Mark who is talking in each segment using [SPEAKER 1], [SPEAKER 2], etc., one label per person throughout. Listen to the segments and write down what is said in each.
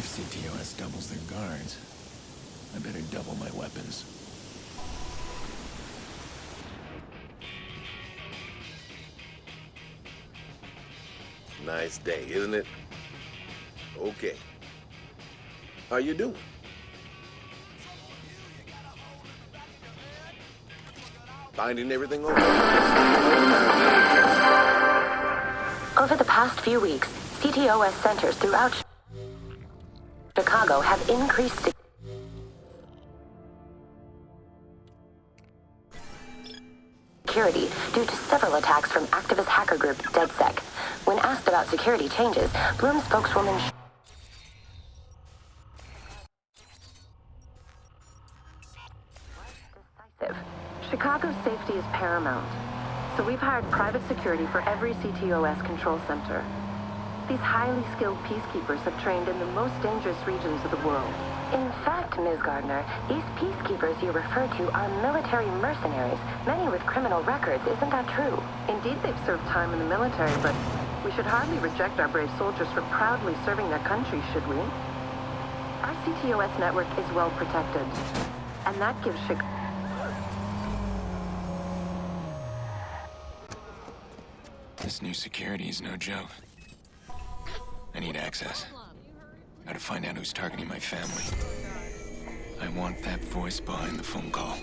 [SPEAKER 1] If CTOS doubles their guards, I better double my weapons.
[SPEAKER 2] Nice day, isn't it? Okay. How you doing? Finding everything okay?
[SPEAKER 3] Over the past few weeks, CTOS centers throughout Chicago have increased security due to several attacks from activist hacker group DedSec. When asked about security changes, Bloom spokeswoman decisive. Chicago's safety is paramount, so we've hired private security for every CTOS control center. These highly skilled peacekeepers have trained in the most dangerous regions of the world. In fact, Ms. Gardner, these peacekeepers you refer to are military mercenaries, many with criminal records. Isn't that true? Indeed, they've served time in the military, but we should hardly reject our brave soldiers for proudly serving their country, should we? Our CTOS network is well protected, and that gives Chicago...
[SPEAKER 1] This new security is no joke. I need access. Gotta find out who's targeting my family. I want that voice behind the phone call.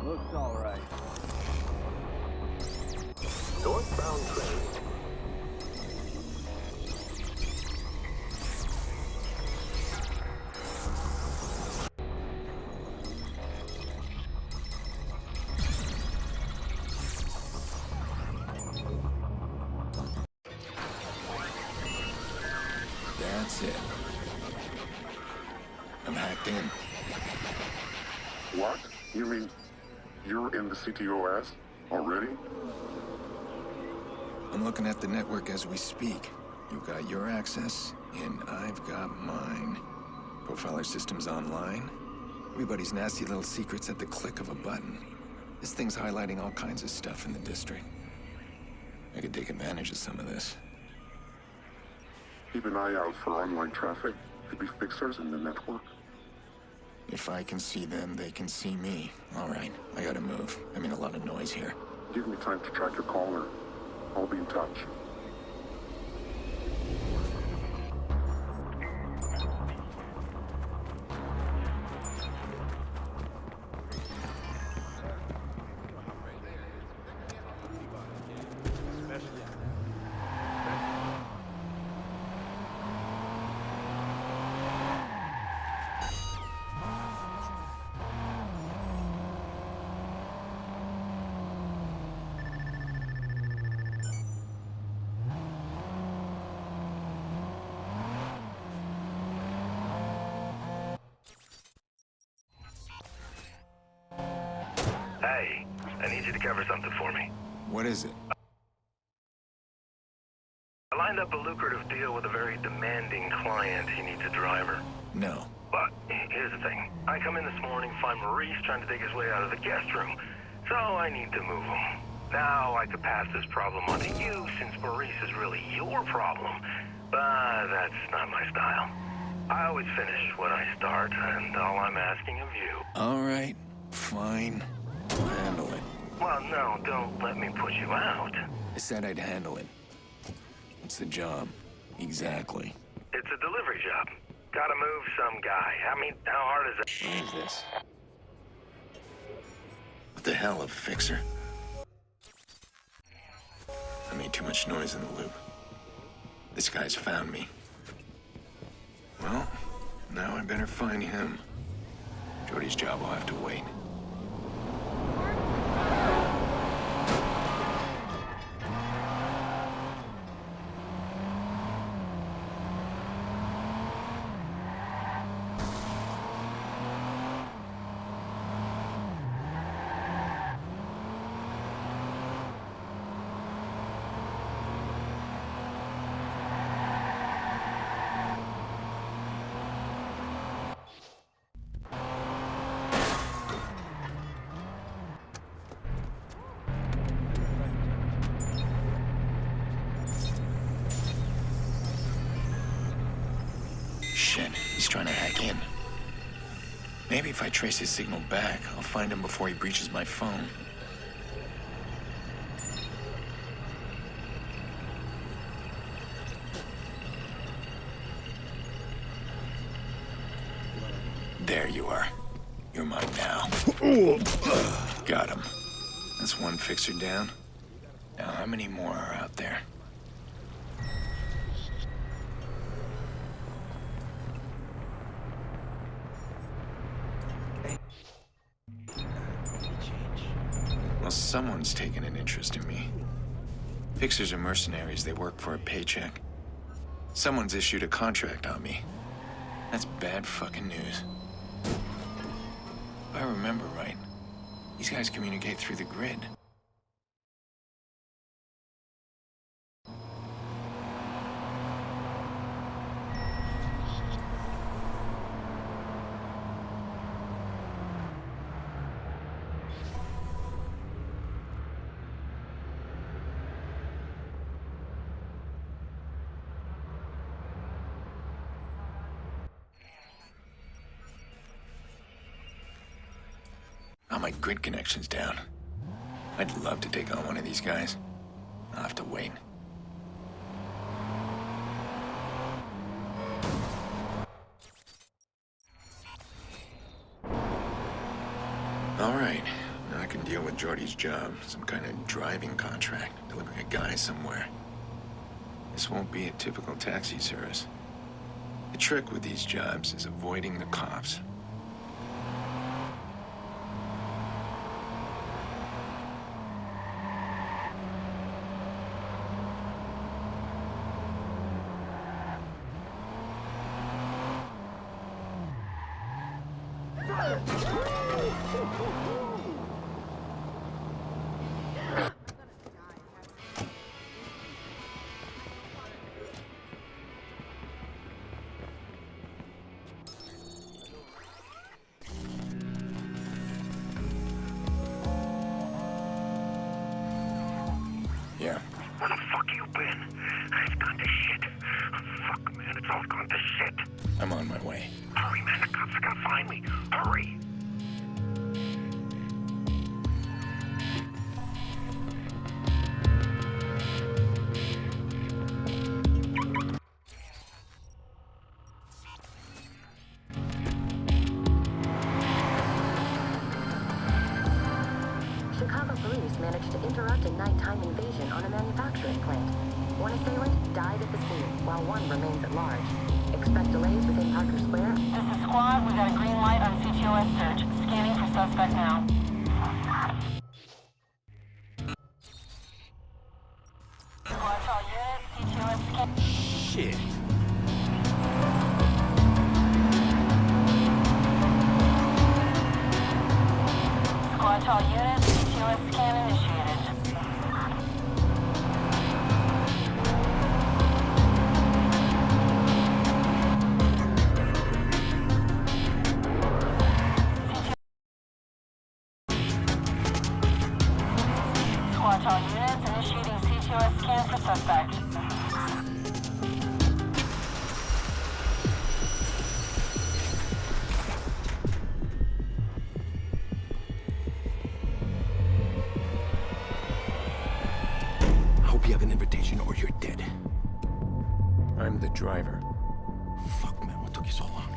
[SPEAKER 4] Looks all right.
[SPEAKER 2] Northbound train.
[SPEAKER 1] That's it. I'm hacked in.
[SPEAKER 5] What? You mean you're in the CTOS already?
[SPEAKER 1] I'm looking at the network as we speak. You've got your access, and I've got mine. Profiler system's online. Everybody's nasty little secrets at the click of a button. This thing's highlighting all kinds of stuff in the district. I could take advantage of some of this.
[SPEAKER 5] Keep an eye out for online traffic. Could be fixers in the network.
[SPEAKER 1] If I can see them, they can see me. All right, I gotta move. I mean, a lot of noise here.
[SPEAKER 5] Give me time to track your caller. I'll be in touch.
[SPEAKER 6] Hey, I need you to cover something for me.
[SPEAKER 1] What is it?
[SPEAKER 6] I lined up a lucrative deal with a very demanding client. He needs a driver.
[SPEAKER 1] No.
[SPEAKER 6] But here's the thing. I come in this morning, find Maurice trying to take his way out of the guest room. So I need to move him. Now I could pass this problem on to you since Maurice is really your problem. But that's not my style. I always finish what I start, and all I'm asking of you...
[SPEAKER 1] All right, fine. I'll handle it.
[SPEAKER 6] Well, no, don't let me put you out.
[SPEAKER 1] I said I'd handle it. What's the job? Exactly.
[SPEAKER 6] It's a delivery job. Gotta move some guy. I mean, how hard is it?
[SPEAKER 1] What is this? What the hell, a fixer? I made too much noise in the loop. This guy's found me. Well, now I better find him. Jordy's job will have to wait. Shit, he's trying to hack in. Maybe if I trace his signal back, I'll find him before he breaches my phone. There you are. You're mine now. Got him. That's one fixer down. Now, how many more are out there? Well, someone's taken an interest in me. Fixers are mercenaries. They work for a paycheck. Someone's issued a contract on me. That's bad fucking news. If I remember right, these guys communicate through the grid. Oh, my grid connection's down. I'd love to take on one of these guys. I'll have to wait. All right, now I can deal with Jordy's job. Some kind of driving contract, delivering a guy somewhere. This won't be a typical taxi service. The trick with these jobs is avoiding the cops. Yeah.
[SPEAKER 6] Where the fuck you been? It's gone to shit. Fuck, man, it's all gone to shit.
[SPEAKER 1] I'm on my way.
[SPEAKER 6] Hurry, man, the cops are gonna find me. Hurry.
[SPEAKER 3] Chicago police managed to interrupt a nighttime invasion on a manufacturing plant. One assailant died at the scene, while one remains at large. Expect delays within Parker Square.
[SPEAKER 7] This is Squad. We got a green light on CTOS search. Scanning for suspect now. Squad to all units. CTOS scan.
[SPEAKER 1] Shit.
[SPEAKER 7] Squad to all units. CTOS scan initiated. Squad to all units. Initiating CTOS scan for suspect.
[SPEAKER 2] I hope you have an invitation or you're dead.
[SPEAKER 1] I'm the driver.
[SPEAKER 2] Fuck, man, what took you so long?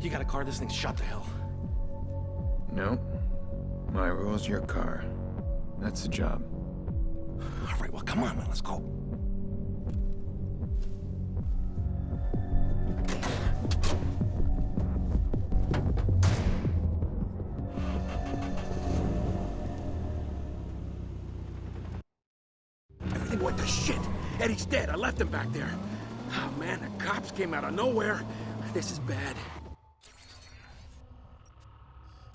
[SPEAKER 2] You got a car, this thing's shot to hell.
[SPEAKER 1] No. My rule's your car. That's the job.
[SPEAKER 2] All right, well, come on, man, let's go. What the shit? Eddie's dead. I left him back there. Oh, man, the cops came out of nowhere. This is bad.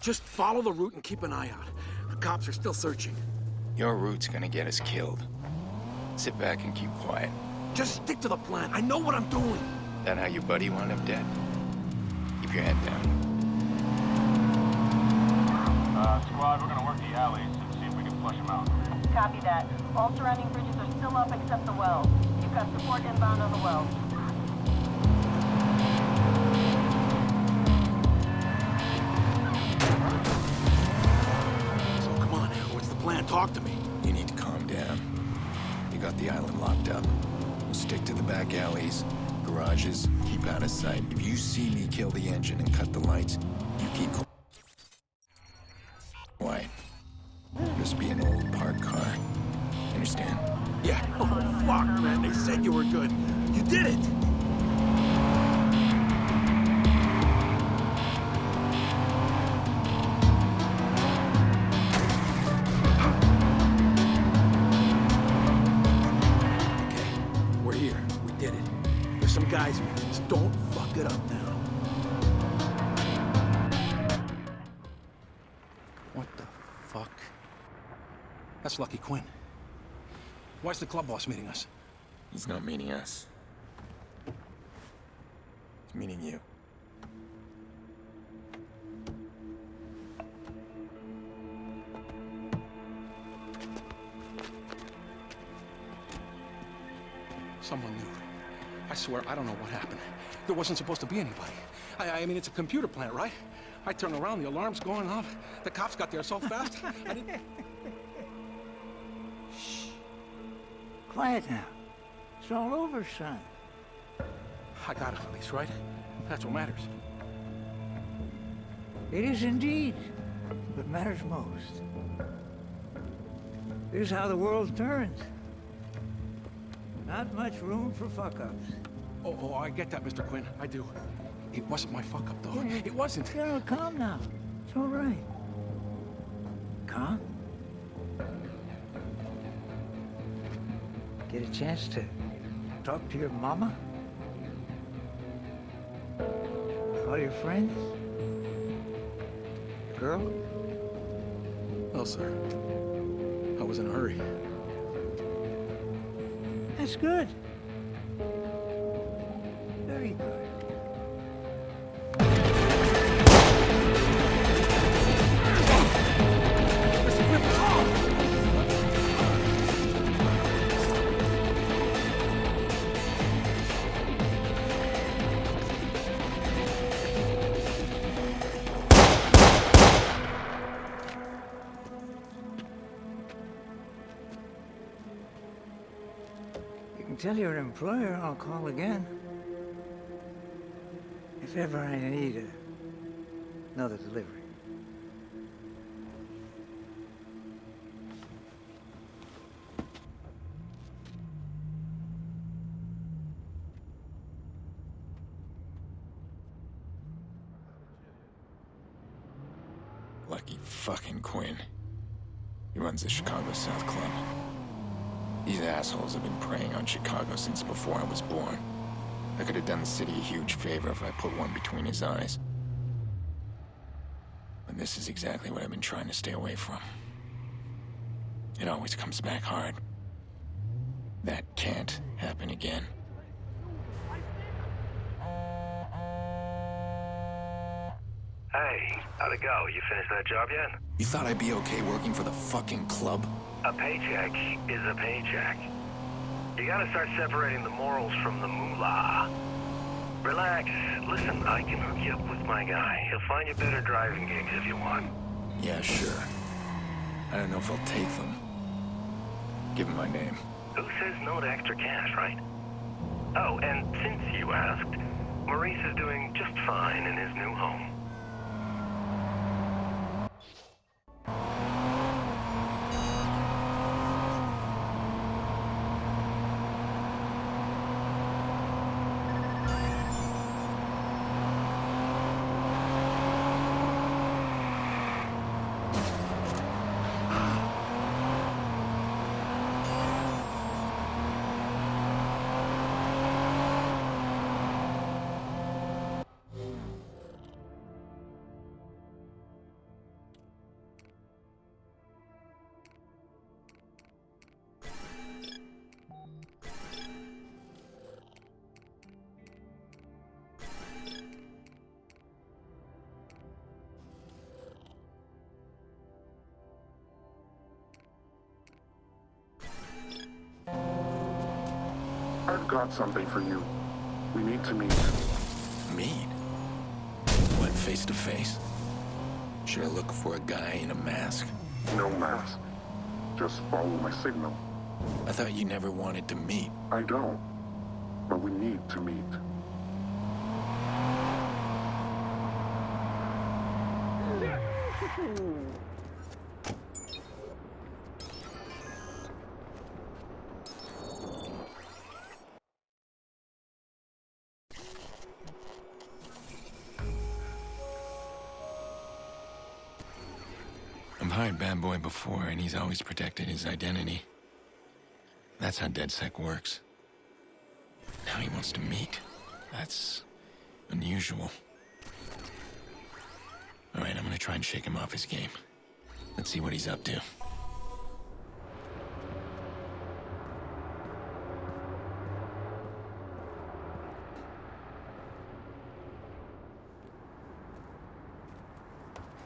[SPEAKER 2] Just follow the route and keep an eye out. The cops are still searching.
[SPEAKER 1] Your route's gonna get us killed. Sit back and keep quiet.
[SPEAKER 2] Just stick to the plan. I know what I'm doing.
[SPEAKER 1] That how your buddy wound up dead? Keep your head down.
[SPEAKER 4] Squad, we're gonna work the alleys and see if we can flush them out.
[SPEAKER 7] Copy that. All surrounding bridges are still up except the wells. You've got support inbound on the wells.
[SPEAKER 2] So come on, what's the plan? Talk to me.
[SPEAKER 1] You need to calm down. You got the island locked up. We'll stick to the back alleys, garages, keep out of sight. If you see me kill the engine and cut the lights, you keep quiet. Just be an old parked car. Understand?
[SPEAKER 2] Yeah. Oh, fuck, man. They said you were good. You did it! Okay, we're here. We did it. There's some guys with us. Don't fuck it up now. What the fuck? That's Lucky Quinn. Why's the club boss meeting us?
[SPEAKER 1] He's not meaning us. He's meaning you.
[SPEAKER 2] Someone knew. I swear, I don't know what happened. There wasn't supposed to be anybody. I mean, it's a computer plant, right? I turn around, the alarm's going off. The cops got there so fast, I didn't...
[SPEAKER 8] Quiet now. It's all over, son.
[SPEAKER 2] I got it, at least, right? That's what matters.
[SPEAKER 8] It is indeed what matters most. Here's how the world turns. Not much room for fuck-ups.
[SPEAKER 2] Oh, I get that, Mr. Quinn. I do. It wasn't my fuck-up, though. It wasn't.
[SPEAKER 8] Yeah, calm now. It's all right. Calm? Get a chance to talk to your mama? All your friends? Girl?
[SPEAKER 2] No, sir. I was in a hurry.
[SPEAKER 8] That's good. Very good. Tell your employer I'll call again. If ever I need another delivery.
[SPEAKER 1] Lucky fucking Quinn. He runs the Chicago South Club. These assholes have been preying on Chicago since before I was born. I could have done the city a huge favor if I put one between his eyes. But this is exactly what I've been trying to stay away from. It always comes back hard. That can't happen again.
[SPEAKER 6] Hey, how'd it go? You finished that job yet?
[SPEAKER 1] You thought I'd be okay working for the fucking club?
[SPEAKER 6] A paycheck is a paycheck. You gotta start separating the morals from the moolah. Relax. Listen, I can hook you up with my guy. He'll find you better driving gigs if you want.
[SPEAKER 1] Yeah, sure. I don't know if I'll take them. Give him my name.
[SPEAKER 6] Who says no to extra cash, right? Oh, and since you asked, Maurice is doing just fine in his new home.
[SPEAKER 5] I've got something for you. We need to meet.
[SPEAKER 1] Meet? What, face to face? Should I look for a guy in a mask?
[SPEAKER 5] No mask. Just follow my signal.
[SPEAKER 1] I thought you never wanted to meet.
[SPEAKER 5] I don't. But we need to meet.
[SPEAKER 1] I've hired Bad Boy before, and he's always protected his identity. That's how DedSec works. Now he wants to meet. That's unusual. All right, I'm gonna try and shake him off his game. Let's see what he's up to.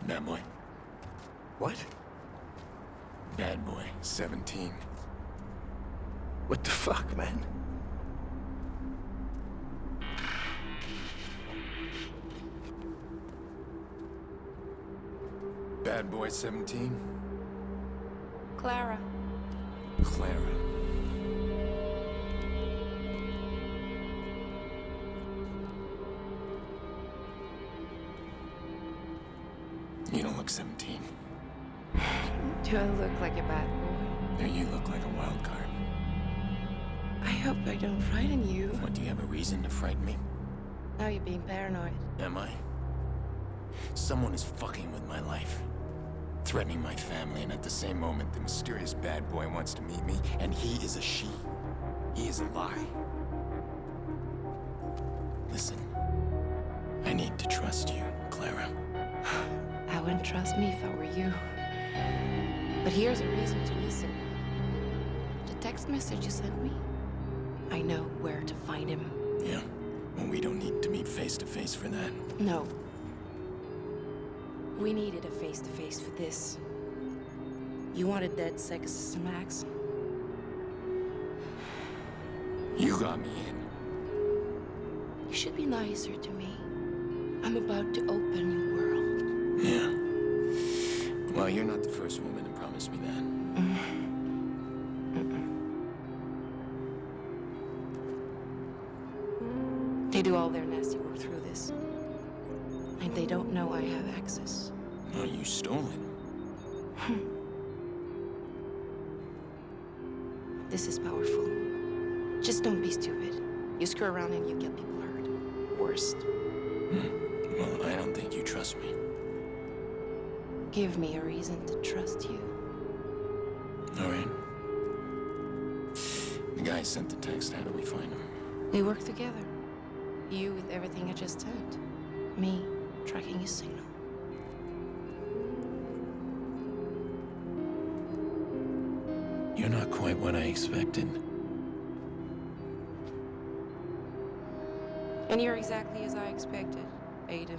[SPEAKER 1] Bad Boy.
[SPEAKER 9] What?
[SPEAKER 1] Bad Boy, 17.
[SPEAKER 9] What the fuck, man?
[SPEAKER 1] Bad Boy, 17?
[SPEAKER 3] Clara.
[SPEAKER 1] Clara. You don't look 17.
[SPEAKER 3] Do I look like a bad boy?
[SPEAKER 1] No, you look like a wild card.
[SPEAKER 3] I hope I don't frighten you.
[SPEAKER 1] What, do you have a reason to frighten me?
[SPEAKER 3] Now you're being paranoid.
[SPEAKER 1] Am I? Someone is fucking with my life. Threatening my family, and at the same moment, the mysterious bad boy wants to meet me, and he is a she. He is a lie. Listen, I need to trust you, Clara.
[SPEAKER 3] I wouldn't trust me if I were you. But here's a reason to listen. The text message you sent me. I know where to find him.
[SPEAKER 1] Yeah? Well, we don't need to meet face to face for that.
[SPEAKER 3] No. We needed a face-to-face for this. You wanted DedSec as Max?
[SPEAKER 1] You got me in.
[SPEAKER 3] You should be nicer to me. I'm about to open your world.
[SPEAKER 1] Yeah. Well, you're not the first woman to promise me that.
[SPEAKER 3] They do all their nasty work through this. And they don't know I have access.
[SPEAKER 1] Oh, you stole it.
[SPEAKER 3] This is powerful. Just don't be stupid. You screw around and you get people hurt. Worst.
[SPEAKER 1] Well, I don't think you trust me.
[SPEAKER 3] Give me a reason to trust you.
[SPEAKER 1] All right. The guy sent the text. How do we find him?
[SPEAKER 3] We work together. You with everything I just said. Me tracking his signal.
[SPEAKER 1] You're not quite what I expected.
[SPEAKER 3] And you're exactly as I expected, Aiden.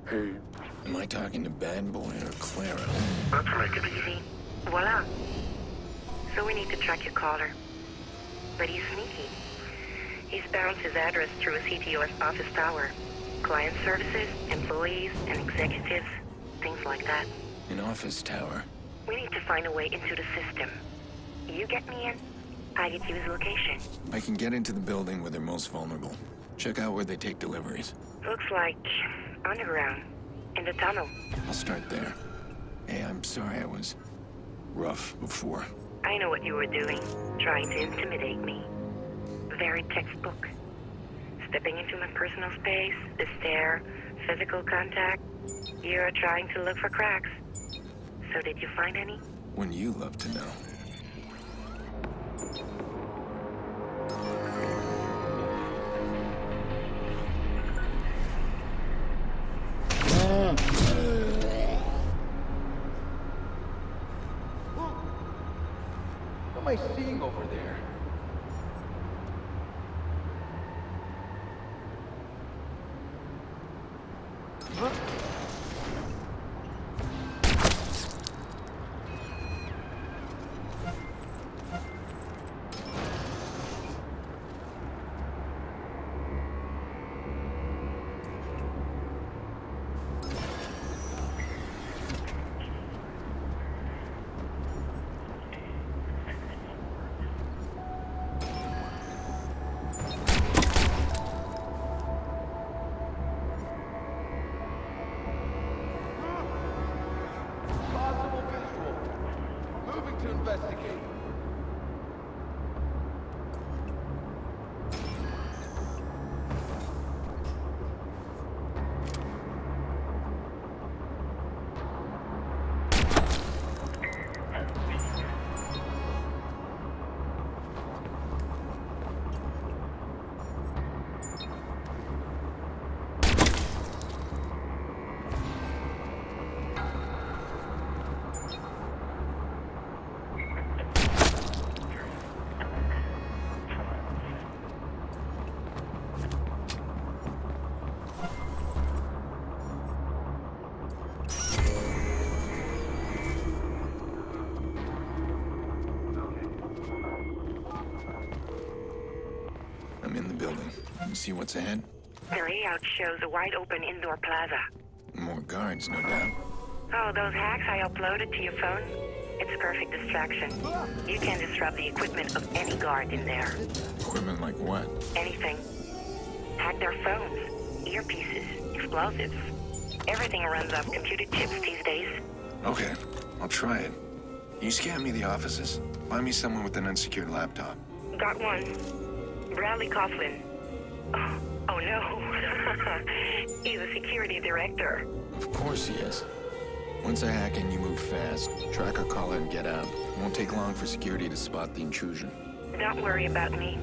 [SPEAKER 5] Hey,
[SPEAKER 1] Am I talking to Bad Boy or Clara?
[SPEAKER 6] Let's make it easy.
[SPEAKER 3] Voila. So we need to track your caller. but he's sneaky. He's bounced his address through a CTOS office tower. Client services, employees, and executives, things like that.
[SPEAKER 1] An office tower.
[SPEAKER 3] We need to find a way into the system. You get me in, I get you his location.
[SPEAKER 1] I can get into the building where they're most vulnerable. Check out where they take deliveries.
[SPEAKER 3] Looks like underground, in the tunnel.
[SPEAKER 1] I'll start there. Hey, I'm sorry I was rough before.
[SPEAKER 3] I know what you were doing, trying to intimidate me. Very textbook. Stepping into my personal space, the stare, physical contact. You're trying to look for cracks. So did you find any?
[SPEAKER 1] Wouldn't you love to know?
[SPEAKER 2] What am I seeing over there? To investigate.
[SPEAKER 1] I'm in the building. You see what's ahead?
[SPEAKER 3] The layout shows a wide-open indoor plaza.
[SPEAKER 1] More guards, no doubt.
[SPEAKER 3] Oh, those hacks I uploaded to your phone? It's a perfect distraction. You can disrupt the equipment of any guard in there.
[SPEAKER 1] Equipment like what?
[SPEAKER 3] Anything. Hack their phones, earpieces, explosives. Everything runs off computer chips these days.
[SPEAKER 1] Okay, I'll try it. You scan me the offices. Find me someone with an unsecured laptop.
[SPEAKER 3] Got one. Bradley Coughlin. Oh no. He's a security director.
[SPEAKER 1] Of course he is. Once I hack in, you move fast. Track our caller and get out. It won't take long for security to spot the intrusion.
[SPEAKER 3] Don't worry about me.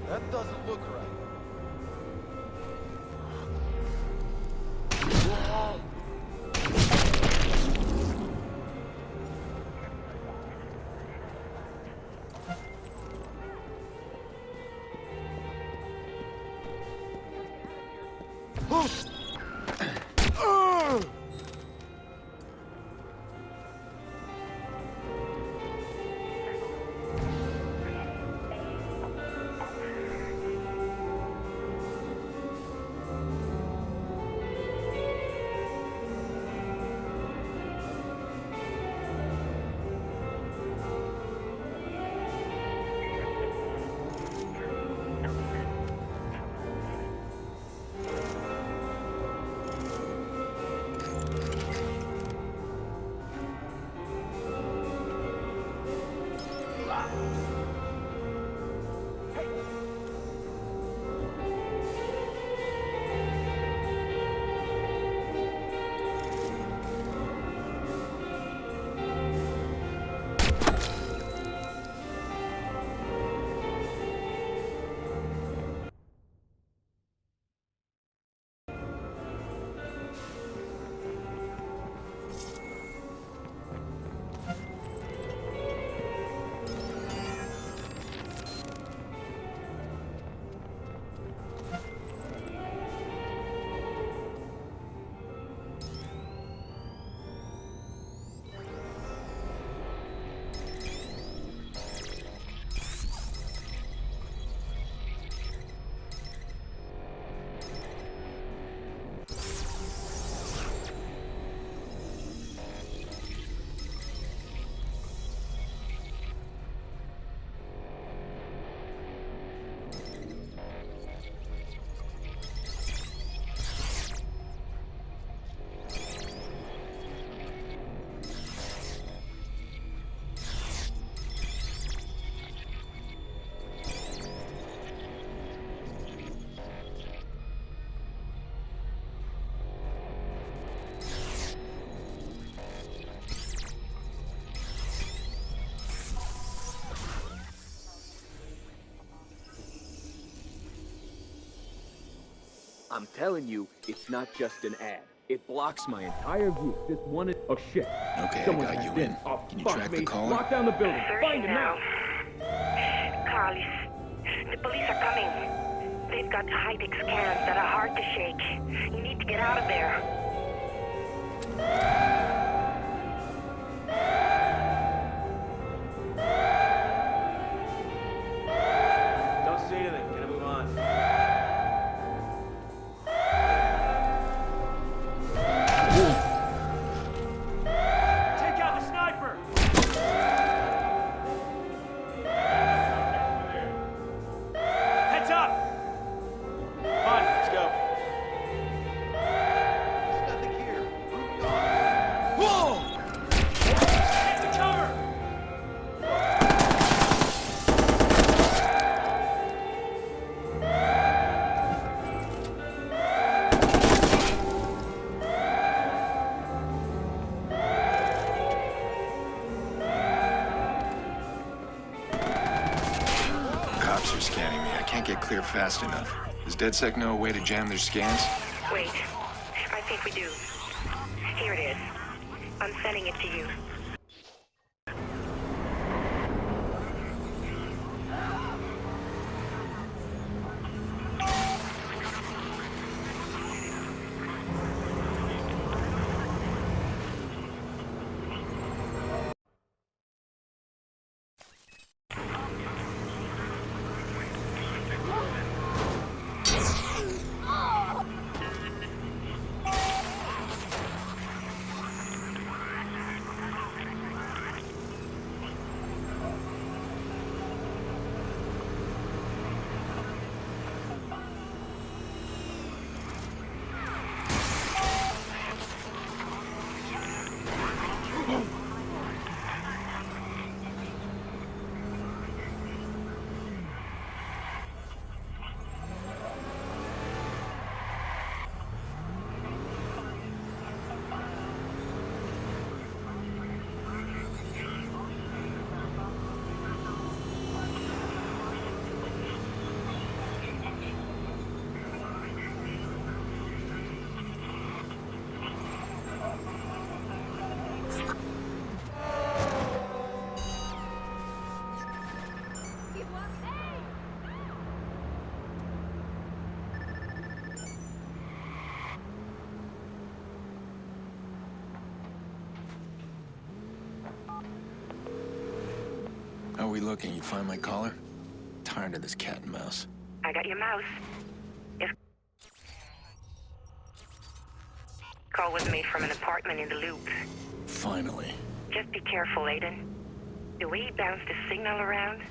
[SPEAKER 2] That doesn't look right.
[SPEAKER 10] I'm telling you, it's not just an ad. It blocks my entire view. Just one. Oh shit.
[SPEAKER 1] Okay,
[SPEAKER 10] Someone
[SPEAKER 1] I got
[SPEAKER 10] hacked
[SPEAKER 1] you in.
[SPEAKER 10] Oh,
[SPEAKER 1] Can you
[SPEAKER 10] fuck
[SPEAKER 1] track
[SPEAKER 10] me.
[SPEAKER 1] the caller?
[SPEAKER 10] Lock down the building. Find him now.
[SPEAKER 3] Carlos, the police are coming. They've got high-tech scans that are hard to shake. You need to get out of there.
[SPEAKER 10] Don't say anything. Gonna move on. Take out the sniper! Heads up! Come on, let's go. There's nothing here. Moving on. Whoa! Get the cover!
[SPEAKER 1] Cops are scanning me. I can't get clear fast enough. Does DedSec know a way to jam their scans?
[SPEAKER 3] Wait, I think we do. Here it is. I'm sending it to you.
[SPEAKER 1] How are we looking? You find my collar? Tired of this cat and mouse.
[SPEAKER 3] I got your mouse. Call was made from an apartment in the Loop.
[SPEAKER 1] Finally.
[SPEAKER 3] Just be careful, Aiden. The way he bounced the signal around,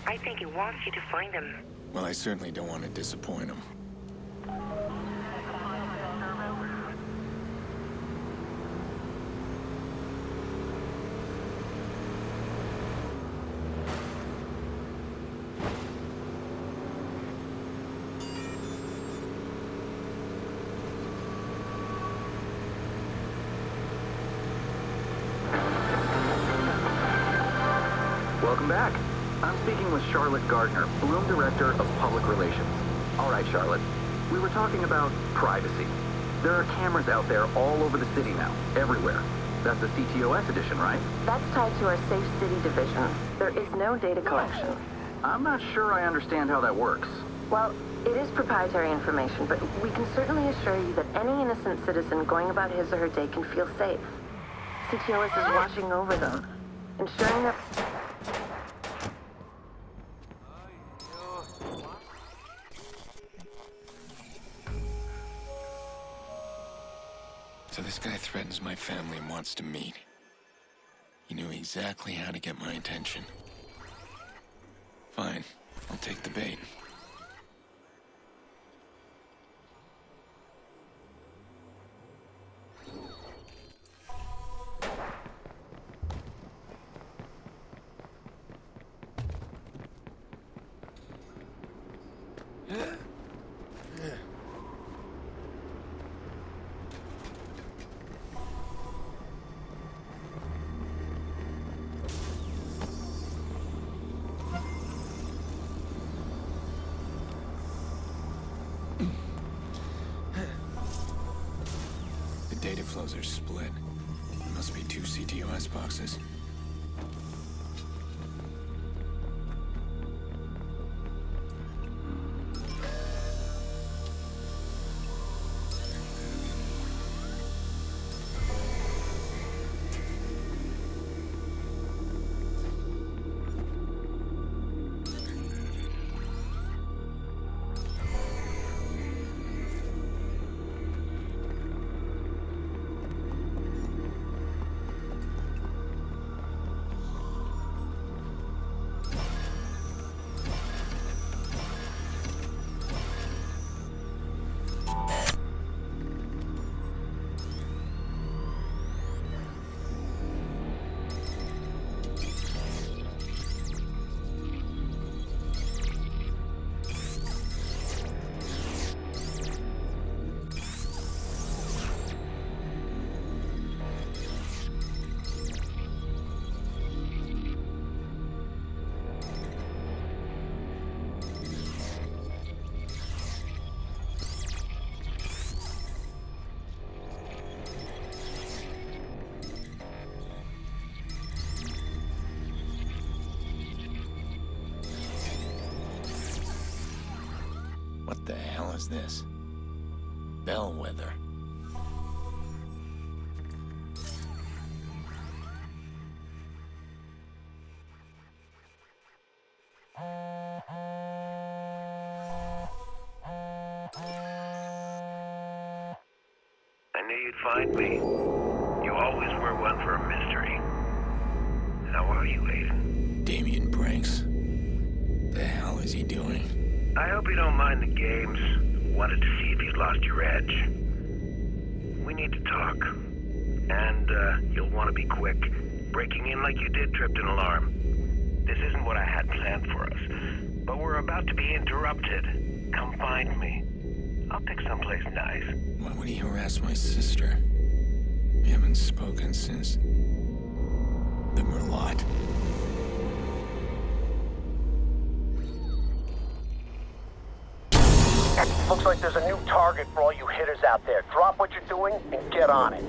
[SPEAKER 3] I think he wants you to find him.
[SPEAKER 1] Well, I certainly don't want to disappoint him.
[SPEAKER 11] Welcome back. I'm speaking with Charlotte Gardner, Bloom Director of Public Relations. All right, Charlotte. We were talking about privacy. There are cameras out there all over the city now, everywhere. That's the CTOS edition, right?
[SPEAKER 3] That's tied to our Safe City division. There is no data collection.
[SPEAKER 11] I'm not sure I understand how that works.
[SPEAKER 3] Well, it is proprietary information, but we can certainly assure you that any innocent citizen going about his or her day can feel safe. CTOS is watching over them, ensuring that...
[SPEAKER 1] So this guy threatens my family and wants to meet. He knew exactly how to get my attention. Fine, I'll take the bait. flows are split. There must be 2 CTOS boxes. What the hell is this? Bellwether.
[SPEAKER 6] I knew you'd find me. You always were one for a mystery. How are you, Aiden?
[SPEAKER 1] Damien Branks. The hell is he doing?
[SPEAKER 6] I hope you don't mind the games. Wanted to see if you'd lost your edge. We need to talk. And, you'll want to be quick. Breaking in like you did tripped an alarm. This isn't what I had planned for us. But we're about to be interrupted. Come find me. I'll pick someplace nice.
[SPEAKER 1] Why would he harass my sister? We haven't spoken since the Merlot.
[SPEAKER 12] Looks like there's a new target for all you hitters out there. Drop what you're doing and get on it.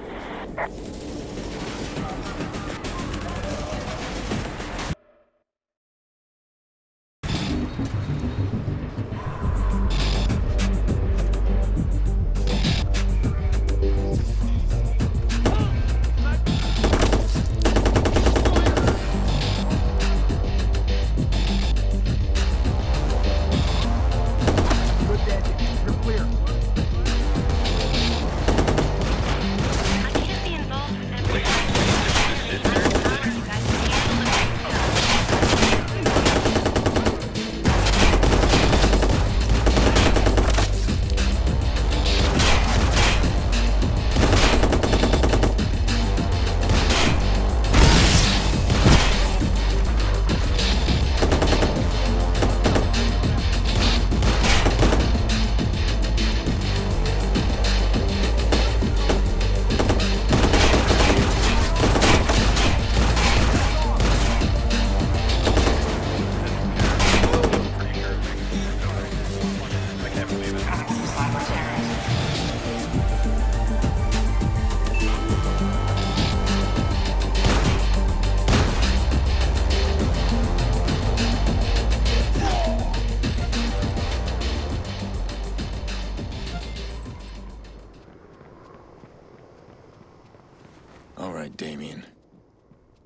[SPEAKER 1] All right, Damien.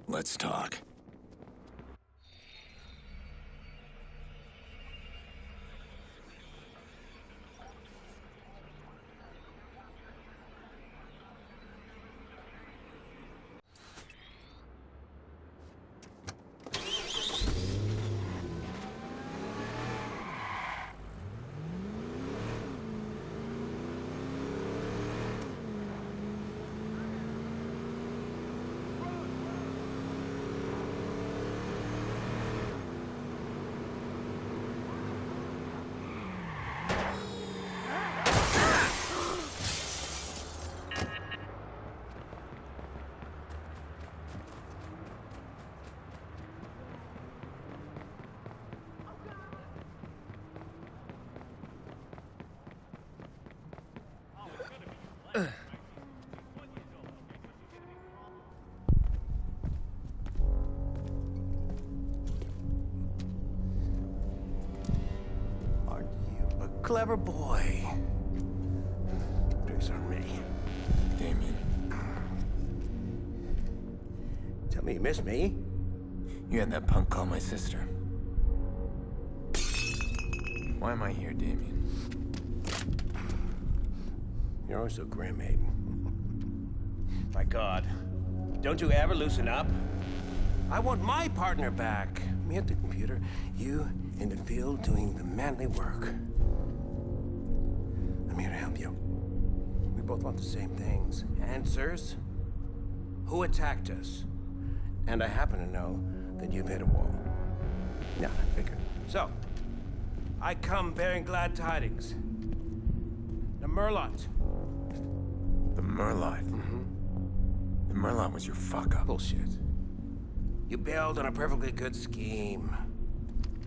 [SPEAKER 1] Let's talk.
[SPEAKER 9] clever boy. Drinks on me.
[SPEAKER 1] Damien,
[SPEAKER 9] Tell me you miss me?
[SPEAKER 1] you had that punk call my sister. Why am I here, Damien?
[SPEAKER 9] You're always so grim, Aiden. My God. Don't you ever loosen up? I want my partner back. Me at the computer, you in the field doing the manly work. I'm here to help you. We both want the same things. Answers. Who attacked us? And I happen to know that you've hit a wall. Yeah, I figured. So, I come bearing glad tidings. The Merlot.
[SPEAKER 1] The Merlot?
[SPEAKER 9] Mm-hmm.
[SPEAKER 1] The Merlot was your fuck-up.
[SPEAKER 9] Bullshit. You bailed on a perfectly good scheme.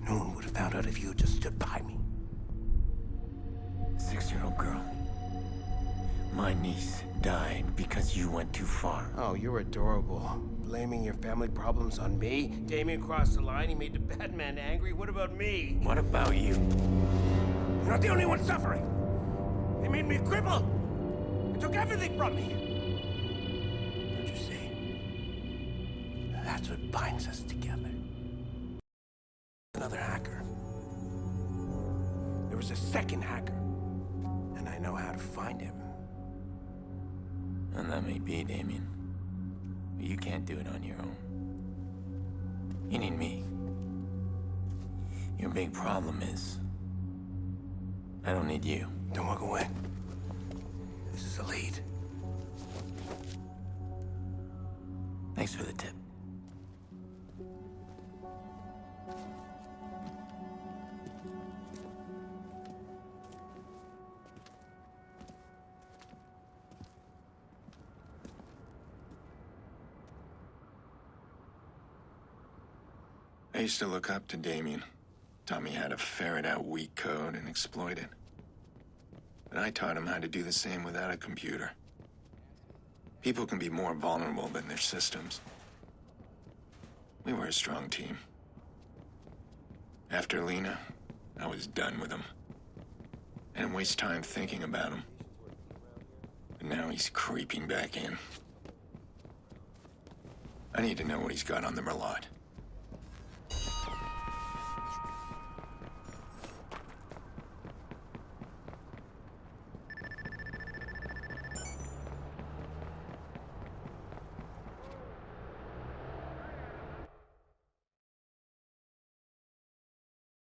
[SPEAKER 9] No one would have found out if you had just stood by me.
[SPEAKER 1] 6-year-old girl. My niece died because you went too far.
[SPEAKER 9] Oh, you're adorable. Blaming your family problems on me? Damien crossed the line, he made the bad man angry. What about me?
[SPEAKER 1] What about you?
[SPEAKER 9] You're not the only one suffering. They made me a cripple. They took everything from me. Don't you see? That's what binds us together. Another hacker. There was a second hacker. And I know how to find him.
[SPEAKER 1] And that may be, Damien. But you can't do it on your own. You need me. Your big problem is... I don't need you.
[SPEAKER 9] Don't walk away. This is a lead.
[SPEAKER 1] Thanks for the tip. I used to look up to Damien. Taught me how to ferret out weak code and exploit it. But I taught him how to do the same without a computer. People can be more vulnerable than their systems. We were a strong team. After Lena, I was done with him. I didn't waste time thinking about him. But now he's creeping back in. I need to know what he's got on the Merlot.